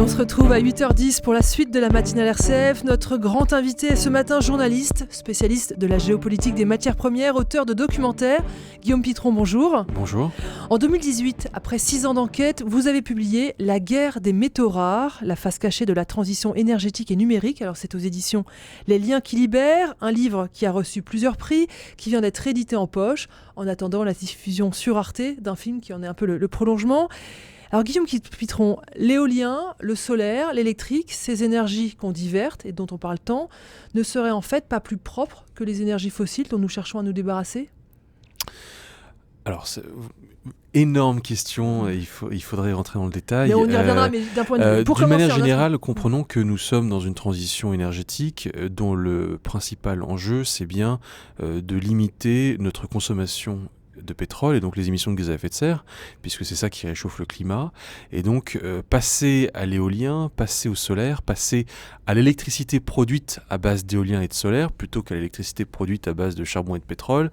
On se retrouve à 8h10 pour la suite de la matinale RCF. Notre grand invité est ce matin journaliste, spécialiste de la géopolitique des matières premières, auteur de documentaires. Guillaume Pitron, bonjour. Bonjour. En 2018, après 6 ans d'enquête, vous avez publié La guerre des métaux rares, la face cachée de la transition énergétique et numérique. Alors c'est aux éditions Les Liens qui libèrent, un livre qui a reçu plusieurs prix, qui vient d'être édité en poche, en attendant la diffusion sur Arte d'un film qui en est un peu le prolongement. Alors Guillaume Pitron, l'éolien, le solaire, l'électrique, ces énergies qu'on diverte et dont on parle tant, ne seraient en fait pas plus propres que les énergies fossiles dont nous cherchons à nous débarrasser ? Alors, énorme question, il faudrait rentrer dans le détail. Mais on y reviendra, mais d'un point de vue... D'une manière générale, comprenons que nous sommes dans une transition énergétique dont le principal enjeu, c'est bien de limiter notre consommation de pétrole et donc les émissions de gaz à effet de serre, puisque c'est ça qui réchauffe le climat. Et donc, passer à l'éolien, passer au solaire, passer à l'électricité produite à base d'éolien et de solaire, plutôt qu'à l'électricité produite à base de charbon et de pétrole,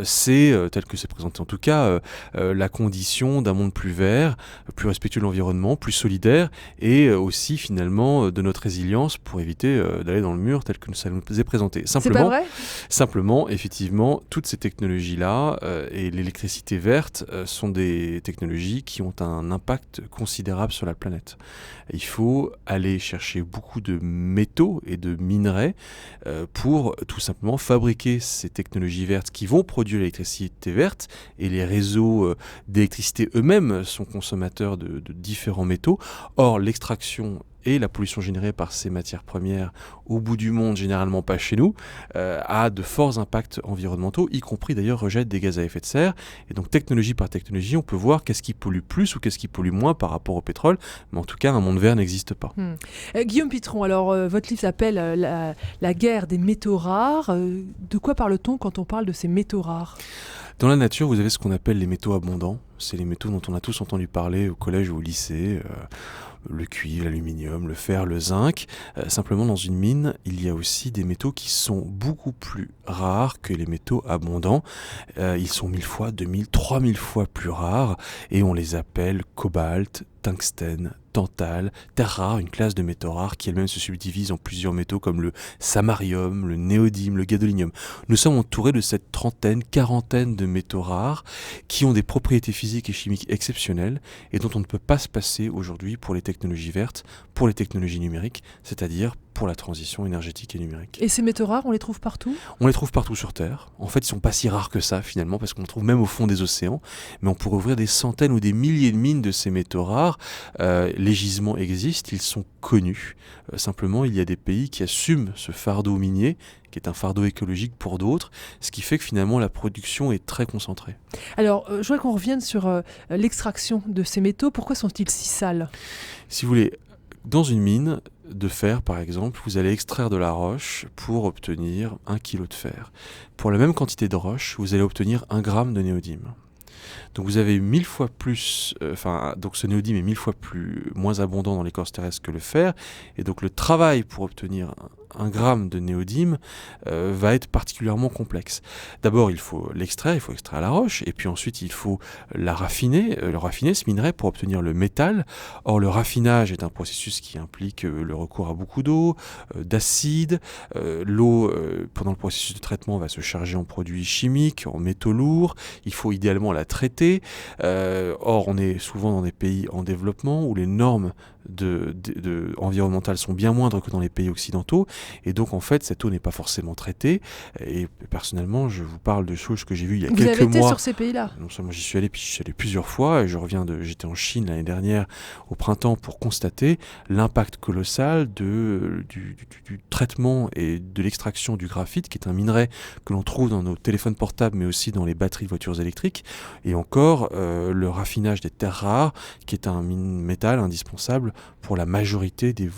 c'est, tel que c'est présenté en tout cas, la condition d'un monde plus vert, plus respectueux de l'environnement, plus solidaire, et aussi finalement de notre résilience pour éviter d'aller dans le mur tel que ça nous est présenté. C'est pas vrai ? Simplement, effectivement, toutes ces technologies-là et l'électricité verte sont des technologies qui ont un impact considérable sur la planète. Il faut aller chercher beaucoup de métaux et de minerais pour tout simplement fabriquer ces technologies vertes qui vont produire l'électricité verte, et les réseaux d'électricité eux-mêmes sont consommateurs de différents métaux. Or, l'extraction et la pollution générée par ces matières premières au bout du monde, généralement pas chez nous, a de forts impacts environnementaux, y compris d'ailleurs rejette des gaz à effet de serre. Et donc technologie par technologie, on peut voir qu'est-ce qui pollue plus ou qu'est-ce qui pollue moins par rapport au pétrole. Mais en tout cas, un monde vert n'existe pas. Guillaume Pitron, alors votre livre s'appelle la guerre des métaux rares. De quoi parle-t-on quand on parle de ces métaux rares ? Dans la nature, vous avez ce qu'on appelle les métaux abondants. C'est les métaux dont on a tous entendu parler au collège ou au lycée. Le cuivre, l'aluminium, le fer, le zinc. Simplement, dans une mine, il y a aussi des métaux qui sont beaucoup plus rares que les métaux abondants. Ils sont 1000 fois, 2000, 3000 fois plus rares, et on les appelle cobalt, tungstène, tantale, terre rare, une classe de métaux rares qui elle-même se subdivise en plusieurs métaux comme le samarium, le néodyme, le gadolinium. Nous sommes entourés de cette trentaine, quarantaine de métaux rares qui ont des propriétés physiques et chimiques exceptionnelles et dont on ne peut pas se passer aujourd'hui pour les technologies vertes, pour les technologies numériques, c'est-à-dire pour la transition énergétique et numérique. Et ces métaux rares, on les trouve partout ? On les trouve partout sur Terre. En fait, ils ne sont pas si rares que ça, finalement, parce qu'on les trouve même au fond des océans. Mais on pourrait ouvrir des centaines ou des milliers de mines de ces métaux rares. Les gisements existent, ils sont connus. Simplement, il y a des pays qui assument ce fardeau minier, qui est un fardeau écologique pour d'autres, ce qui fait que finalement, la production est très concentrée. Alors, je voudrais qu'on revienne sur l'extraction de ces métaux. Pourquoi sont-ils si sales ? Si vous voulez, dans une mine de fer, par exemple, vous allez extraire de la roche pour obtenir 1 kg de fer. Pour la même quantité de roche, vous allez obtenir 1 gramme de néodyme. Donc vous avez 1000 fois plus, donc ce néodyme est 1000 fois moins abondant dans l'écorce terrestre que le fer, et donc le travail pour obtenir 1 gramme de néodyme va être particulièrement complexe. D'abord, il faut l'extraire, il faut extraire la roche, et puis ensuite il faut raffiner ce minerai pour obtenir le métal. Or, le raffinage est un processus qui implique le recours à beaucoup d'eau, d'acide. L'eau, pendant le processus de traitement, va se charger en produits chimiques, en métaux lourds. Il faut idéalement la traiter. Or, on est souvent dans des pays en développement où les normes environnementales sont bien moindres que dans les pays occidentaux, et donc en fait cette eau n'est pas forcément traitée. Et personnellement, je vous parle de choses que j'ai vues il y a quelques mois. Vous avez été sur ces pays-là ? Non seulement j'y suis allé, puis j'y suis allé plusieurs fois, et j'étais en Chine l'année dernière au printemps pour constater l'impact colossal du traitement et de l'extraction du graphite, qui est un minerai que l'on trouve dans nos téléphones portables mais aussi dans les batteries de voitures électriques, et encore le raffinage des terres rares, qui est un métal indispensable pour la majorité des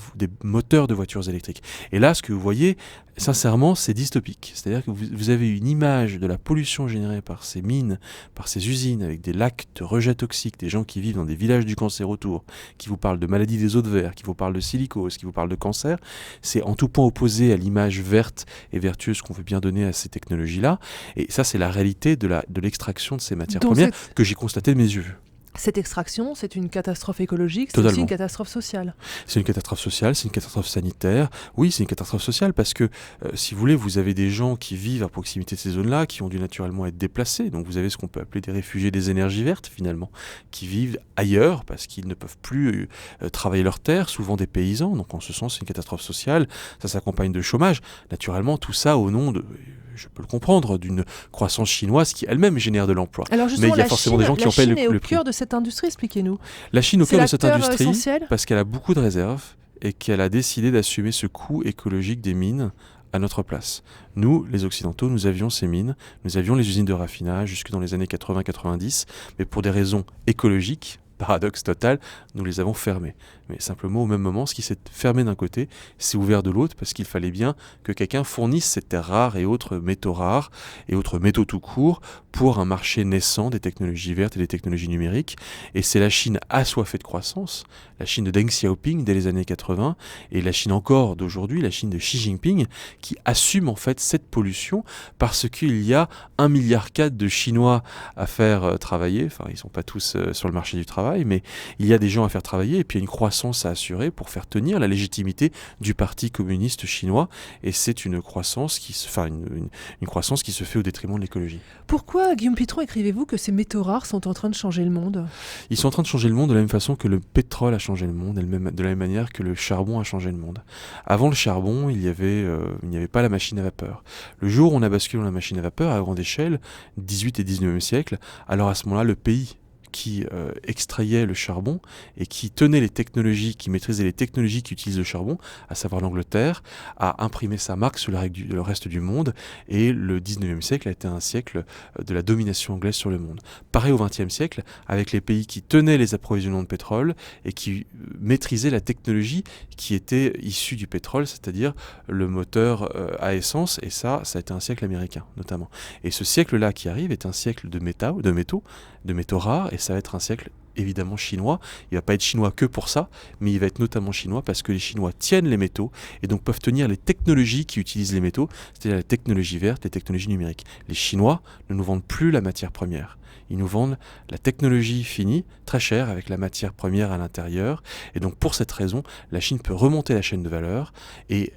moteurs de voitures électriques. Et là, ce que vous voyez, sincèrement, c'est dystopique. C'est-à-dire que vous avez une image de la pollution générée par ces mines, par ces usines, avec des lacs de rejets toxiques, des gens qui vivent dans des villages du cancer autour, qui vous parlent de maladies des os de verre, qui vous parlent de silicose, qui vous parlent de cancer. C'est en tout point opposé à l'image verte et vertueuse qu'on veut bien donner à ces technologies-là. Et ça, c'est la réalité de l'extraction de ces matières premières que j'ai constatée de mes yeux. cette extraction, c'est une catastrophe écologique, c'est Totalement. aussi une catastrophe sociale. C'est une catastrophe sociale, c'est une catastrophe sanitaire. Oui, c'est une catastrophe sociale parce que, si vous voulez, vous avez des gens qui vivent à proximité de ces zones-là, qui ont dû naturellement être déplacés. Donc vous avez ce qu'on peut appeler des réfugiés des énergies vertes, finalement, qui vivent ailleurs parce qu'ils ne peuvent plus travailler leurs terres, souvent des paysans. Donc en ce sens, c'est une catastrophe sociale. Ça s'accompagne de chômage. Naturellement, tout ça au nom de... Je peux le comprendre, d'une croissance chinoise qui elle-même génère de l'emploi. Alors justement, mais il y a forcément des gens qui en paient le prix. La Chine est au cœur de cette industrie, expliquez-nous. La Chine au cœur de cette industrie, essentiel. parce qu'elle a beaucoup de réserves et qu'elle a décidé d'assumer ce coût écologique des mines à notre place. Nous, les Occidentaux, nous avions ces mines, nous avions les usines de raffinage jusque dans les années 80-90, mais pour des raisons écologiques, paradoxe total, nous les avons fermées. Mais simplement, au même moment, ce qui s'est fermé d'un côté, s'est ouvert de l'autre, parce qu'il fallait bien que quelqu'un fournisse ces terres rares et autres métaux tout court, pour un marché naissant des technologies vertes et des technologies numériques. Et c'est la Chine assoiffée de croissance, la Chine de Deng Xiaoping dès les années 80, et la Chine encore d'aujourd'hui, la Chine de Xi Jinping, qui assume en fait cette pollution, parce qu'il y a 1,4 milliard de Chinois à faire travailler. Enfin, ils ne sont pas tous sur le marché du travail, mais il y a des gens à faire travailler, et puis il y a une croissance à assurer pour faire tenir la légitimité du Parti communiste chinois, et c'est une croissance une croissance qui se fait au détriment de l'écologie. Pourquoi, Guillaume Pitron, écrivez-vous que ces métaux rares sont en train de changer le monde ? Ils sont en train de changer le monde de la même façon que le pétrole a changé le monde, et de la même manière que le charbon a changé le monde. Avant le charbon, il n'y avait pas la machine à vapeur. Le jour où on a basculé dans la machine à vapeur à grande échelle, 18 et 19e siècle, alors à ce moment-là, le pays qui extrayait le charbon et qui tenait les technologies, qui maîtrisait les technologies qui utilisent le charbon, à savoir l'Angleterre, a imprimé sa marque sur le reste du monde, et le 19e siècle a été un siècle de la domination anglaise sur le monde. Pareil au 20e siècle, avec les pays qui tenaient les approvisionnements de pétrole et qui maîtrisaient la technologie qui était issue du pétrole, c'est-à-dire le moteur à essence, et ça a été un siècle américain notamment. Et ce siècle-là qui arrive est un siècle de métaux rares, et ça va être un siècle évidemment chinois. Il ne va pas être chinois que pour ça, mais il va être notamment chinois parce que les Chinois tiennent les métaux et donc peuvent tenir les technologies qui utilisent les métaux, c'est-à-dire les technologies vertes, les technologies numériques. Les Chinois ne nous vendent plus la matière première. Ils nous vendent la technologie finie, très chère, avec la matière première à l'intérieur. Et donc pour cette raison, la Chine peut remonter la chaîne de valeur et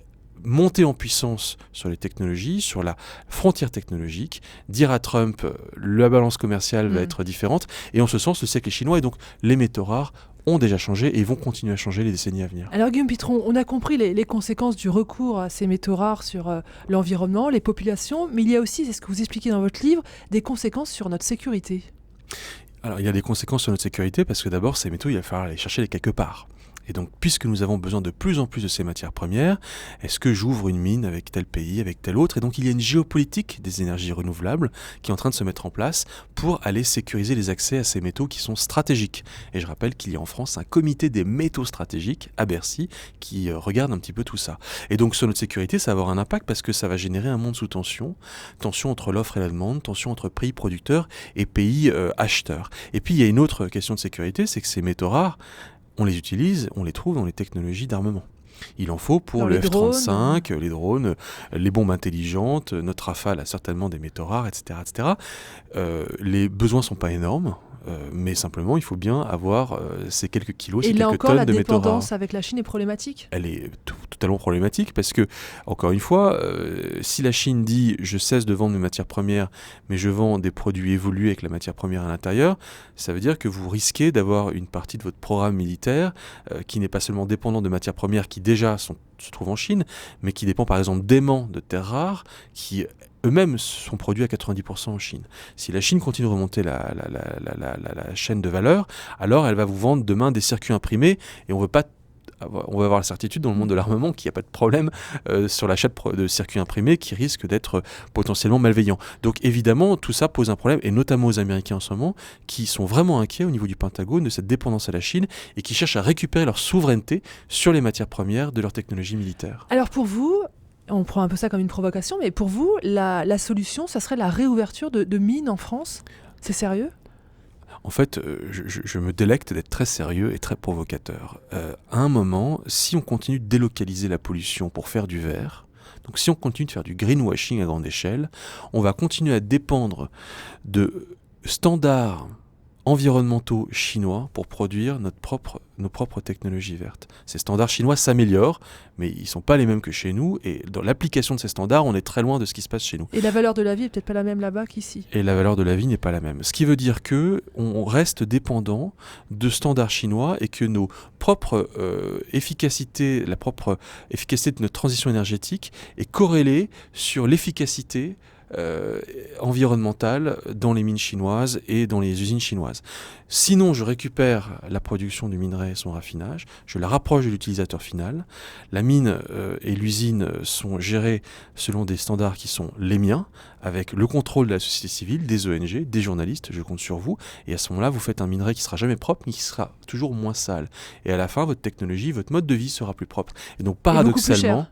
monter en puissance sur les technologies, sur la frontière technologique, dire à Trump la balance commerciale va être différente, et en ce sens le siècle est chinois, et donc les métaux rares ont déjà changé et vont continuer à changer les décennies à venir. Alors Guillaume Pitron, on a compris les conséquences du recours à ces métaux rares sur l'environnement, les populations, mais il y a aussi, c'est ce que vous expliquez dans votre livre, des conséquences sur notre sécurité. Alors il y a des conséquences sur notre sécurité parce que d'abord ces métaux, il va falloir aller chercher les quelque part. Et donc, puisque nous avons besoin de plus en plus de ces matières premières, est-ce que j'ouvre une mine avec tel pays, avec tel autre ? Et donc, il y a une géopolitique des énergies renouvelables qui est en train de se mettre en place pour aller sécuriser les accès à ces métaux qui sont stratégiques. Et je rappelle qu'il y a en France un comité des métaux stratégiques à Bercy qui regarde un petit peu tout ça. Et donc, sur notre sécurité, ça va avoir un impact parce que ça va générer un monde sous tension. Tension entre l'offre et la demande, tension entre pays producteurs et pays acheteurs. Et puis, il y a une autre question de sécurité, c'est que ces métaux rares, on les utilise, on les trouve dans les technologies d'armement. Il en faut pour le F-35, les drones, les bombes intelligentes, notre Rafale a certainement des métaux rares, etc. etc. Les besoins ne sont pas énormes, mais simplement il faut bien avoir ces quelques kilos, ces quelques tonnes de métaux rares. Et là encore, la dépendance avec la Chine est problématique ? Elle est totalement problématique parce que, encore une fois, si la Chine dit « je cesse de vendre mes matières premières, mais je vends des produits évolués avec la matière première à l'intérieur », ça veut dire que vous risquez d'avoir une partie de votre programme militaire qui n'est pas seulement dépendant de matières premières qui déjà se trouvent en Chine, mais qui dépend par exemple d'aimants de terres rares qui eux-mêmes sont produits à 90% en Chine. Si la Chine continue de remonter la chaîne de valeur, alors elle va vous vendre demain des circuits imprimés et on va avoir la certitude dans le monde de l'armement qu'il n'y a pas de problème sur l'achat de circuits imprimés qui risquent d'être potentiellement malveillants. Donc évidemment, tout ça pose un problème, et notamment aux Américains en ce moment, qui sont vraiment inquiets au niveau du Pentagone de cette dépendance à la Chine et qui cherchent à récupérer leur souveraineté sur les matières premières de leur technologie militaire. Alors pour vous, on prend un peu ça comme une provocation, mais pour vous, la solution, ça serait la réouverture de mines en France ? C'est sérieux ? En fait, je me délecte d'être très sérieux et très provocateur. À un moment, si on continue de délocaliser la pollution pour faire du vert, donc si on continue de faire du greenwashing à grande échelle, on va continuer à dépendre de standards environnementaux chinois pour produire nos propres technologies vertes. Ces standards chinois s'améliorent, mais ils ne sont pas les mêmes que chez nous, et dans l'application de ces standards, on est très loin de ce qui se passe chez nous. Et la valeur de la vie n'est peut-être pas la même là-bas qu'ici. Et la valeur de la vie n'est pas la même. Ce qui veut dire qu'on reste dépendant de standards chinois et que nos propres efficacités, la propre efficacité de notre transition énergétique est corrélée sur l'efficacité environnementale dans les mines chinoises et dans les usines chinoises. Sinon, je récupère la production du minerai et son raffinage, je la rapproche de l'utilisateur final. La mine et l'usine sont gérées selon des standards qui sont les miens, avec le contrôle de la société civile, des ONG, des journalistes, je compte sur vous. Et à ce moment-là, vous faites un minerai qui sera jamais propre, mais qui sera toujours moins sale. Et à la fin, votre technologie, votre mode de vie sera plus propre. Et donc, paradoxalement,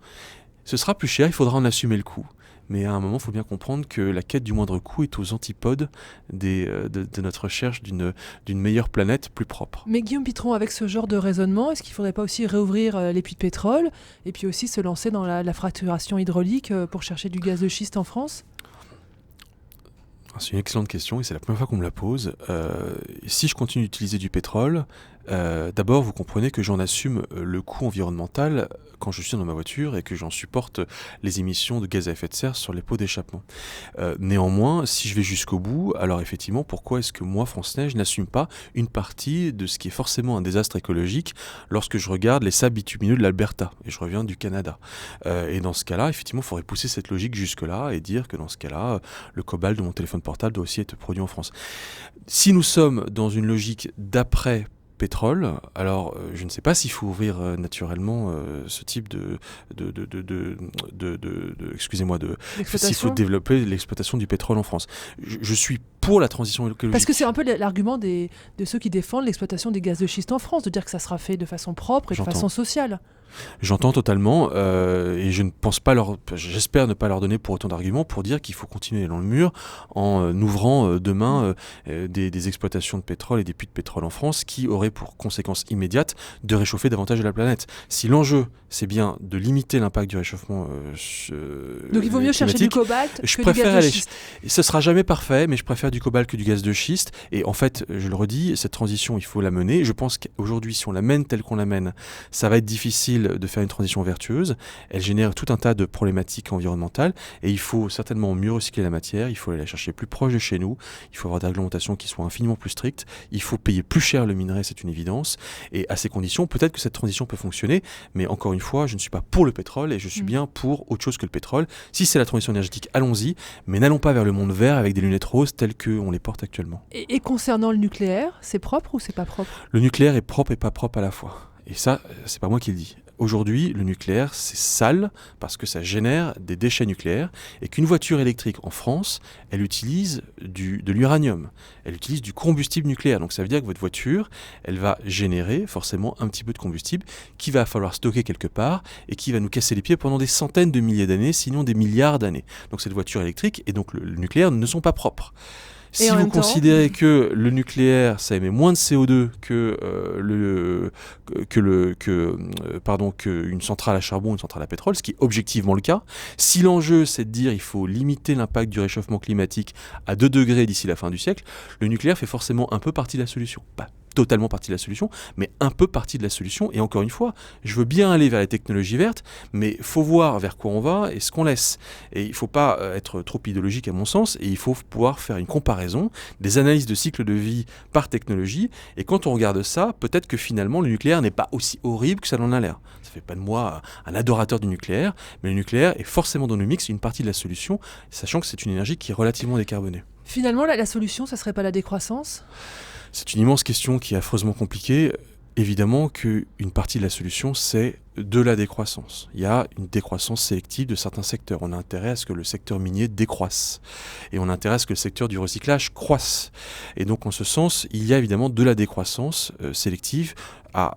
ce sera plus cher, il faudra en assumer le coût. Mais à un moment, il faut bien comprendre que la quête du moindre coût est aux antipodes de notre recherche d'une meilleure planète plus propre. Mais Guillaume Pitron, avec ce genre de raisonnement, est-ce qu'il ne faudrait pas aussi réouvrir les puits de pétrole et puis aussi se lancer dans la fracturation hydraulique pour chercher du gaz de schiste en France ? C'est une excellente question et c'est la première fois qu'on me la pose. Si je continue d'utiliser du pétrole, d'abord vous comprenez que j'en assume le coût environnemental quand je suis dans ma voiture et que j'en supporte les émissions de gaz à effet de serre sur les pots d'échappement. Néanmoins, si je vais jusqu'au bout, alors effectivement, pourquoi est-ce que moi, France Neige, n'assume pas une partie de ce qui est forcément un désastre écologique lorsque je regarde les sables bitumineux de l'Alberta et je reviens du Canada. Et dans ce cas-là, effectivement, il faudrait pousser cette logique jusque-là et dire que dans ce cas-là, le cobalt de mon téléphone portable doit aussi être produit en France. Si nous sommes dans une logique d'après pétrole, alors je ne sais pas s'il faut ouvrir naturellement ce type excusez-moi, s'il faut développer l'exploitation du pétrole en France. Je suis pour la transition écologique. Parce que c'est un peu l'argument de ceux qui défendent l'exploitation des gaz de schiste en France, de dire que ça sera fait de façon propre et de façon sociale. J'entends totalement et je ne pense pas j'espère ne pas leur donner pour autant d'arguments pour dire qu'il faut continuer dans le mur en ouvrant demain des exploitations de pétrole et des puits de pétrole en France qui auraient pour conséquence immédiate de réchauffer davantage la planète. Si l'enjeu c'est bien de limiter l'impact du réchauffement donc il vaut mieux chercher du cobalt que du gaz de schiste. Ce sera jamais parfait, mais je préfère du cobalt que du gaz de schiste. Et en fait, je le redis, cette transition, il faut la mener. Je pense qu'aujourd'hui, si on la mène telle qu'on la mène, ça va être difficile de faire une transition vertueuse. Elle génère tout un tas de problématiques environnementales et il faut certainement mieux recycler la matière, il faut aller la chercher plus proche de chez nous, il faut avoir des réglementations qui soient infiniment plus strictes, il faut payer plus cher le minerai, c'est une évidence. Et à ces conditions, peut-être que cette transition peut fonctionner, mais encore une fois, je ne suis pas pour le pétrole et je suis bien pour autre chose que le pétrole. Si c'est la transition énergétique, allons-y, mais n'allons pas vers le monde vert avec des lunettes roses telles qu'on les porte actuellement. Et concernant le nucléaire, c'est propre ou c'est pas propre ? Le nucléaire est propre et pas propre à la fois. Et ça, c'est pas moi qui le dis. Aujourd'hui, le nucléaire, c'est sale parce que ça génère des déchets nucléaires et qu'une voiture électrique en France, elle utilise de l'uranium, elle utilise du combustible nucléaire. Donc ça veut dire que votre voiture, elle va générer forcément un petit peu de combustible qu'il va falloir stocker quelque part et qui va nous casser les pieds pendant des centaines de milliers d'années, sinon des milliards d'années. Donc cette voiture électrique et donc le nucléaire ne sont pas propres. Si vous considérez que le nucléaire, ça émet moins de CO2 qu'une centrale à charbon, une centrale à pétrole, ce qui est objectivement le cas, si l'enjeu c'est de dire il faut limiter l'impact du réchauffement climatique à 2 degrés d'ici la fin du siècle, le nucléaire fait forcément un peu partie de la solution. Pas totalement partie de la solution, mais un peu partie de la solution. Et encore une fois, je veux bien aller vers les technologies vertes, mais il faut voir vers quoi on va et ce qu'on laisse. Et il ne faut pas être trop idéologique à mon sens, et il faut pouvoir faire une comparaison des analyses de cycle de vie par technologie. Et quand on regarde ça, peut-être que finalement le nucléaire n'est pas aussi horrible que ça en a l'air. Ça ne fait pas de moi un adorateur du nucléaire, mais le nucléaire est forcément dans le mix une partie de la solution, sachant que c'est une énergie qui est relativement décarbonée. Finalement, la solution, ça ne serait pas la décroissance ? C'est une immense question qui est affreusement compliquée. Évidemment qu'une partie de la solution, c'est de la décroissance. Il y a une décroissance sélective de certains secteurs. On a intérêt à ce que le secteur minier décroisse. Et on a intérêt à ce que le secteur du recyclage croisse. Et donc, en ce sens, il y a évidemment de la décroissance sélective à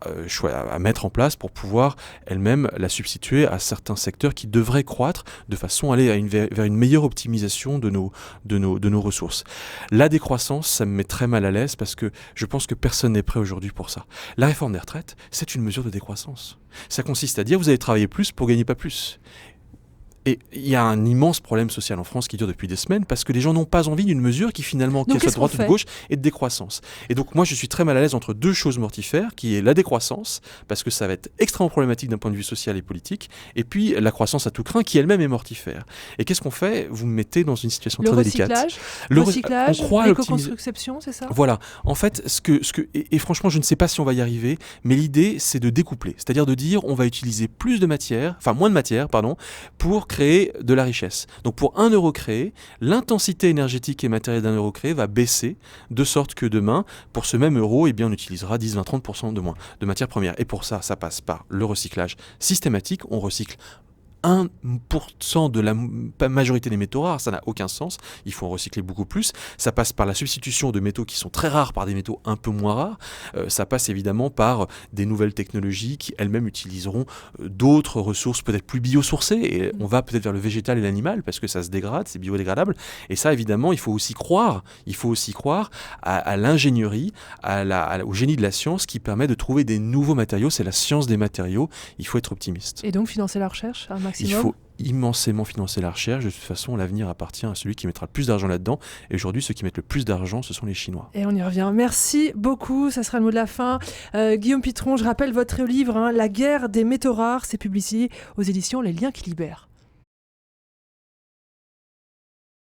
mettre en place pour pouvoir elle-même la substituer à certains secteurs qui devraient croître de façon à aller vers une meilleure optimisation de nos ressources. La décroissance, ça me met très mal à l'aise parce que je pense que personne n'est prêt aujourd'hui pour ça. La réforme des retraites, c'est une mesure de décroissance. Ça consiste à dire vous allez travailler plus pour gagner pas plus. Et il y a un immense problème social en France qui dure depuis des semaines parce que les gens n'ont pas envie d'une mesure qui finalement, qu'elle soit de droite ou de gauche, est de décroissance. Et donc moi je suis très mal à l'aise entre deux choses mortifères, qui est la décroissance, parce que ça va être extrêmement problématique d'un point de vue social et politique, et puis la croissance à tout crin qui elle-même est mortifère. Et qu'est-ce qu'on fait ? Vous me mettez dans une situation très délicate. Le recyclage, l'éco-construction, c'est ça ? Voilà. En fait, et franchement, je ne sais pas si on va y arriver, mais l'idée, c'est de découpler. C'est-à-dire de dire, on va utiliser moins de matière, pour créer de la richesse. Donc pour 1 euro créé, l'intensité énergétique et matérielle d'1 euro créé va baisser, de sorte que demain, pour ce même euro, eh bien, on utilisera 10, 20, 30% de moins de matières premières. Et pour ça passe par le recyclage systématique. On recycle 1% de la majorité des métaux rares, ça n'a aucun sens, il faut en recycler beaucoup plus. Ça passe par la substitution de métaux qui sont très rares par des métaux un peu moins rares. Ça passe évidemment par des nouvelles technologies qui elles-mêmes utiliseront d'autres ressources peut-être plus biosourcées, et on va peut-être vers le végétal et l'animal parce que ça se dégrade, c'est biodégradable. Et ça évidemment, il faut aussi croire à l'ingénierie, au génie de la science qui permet de trouver des nouveaux matériaux. C'est la science des matériaux, il faut être optimiste. Et donc financer la recherche un maximum. Il faut immensément financer la recherche. De toute façon, l'avenir appartient à celui qui mettra le plus d'argent là-dedans. Et aujourd'hui, ceux qui mettent le plus d'argent, ce sont les Chinois. Et on y revient. Merci beaucoup. Ça sera le mot de la fin. Guillaume Pitron, je rappelle votre livre, La guerre des métaux rares. C'est publié aux éditions Les Liens qui libèrent.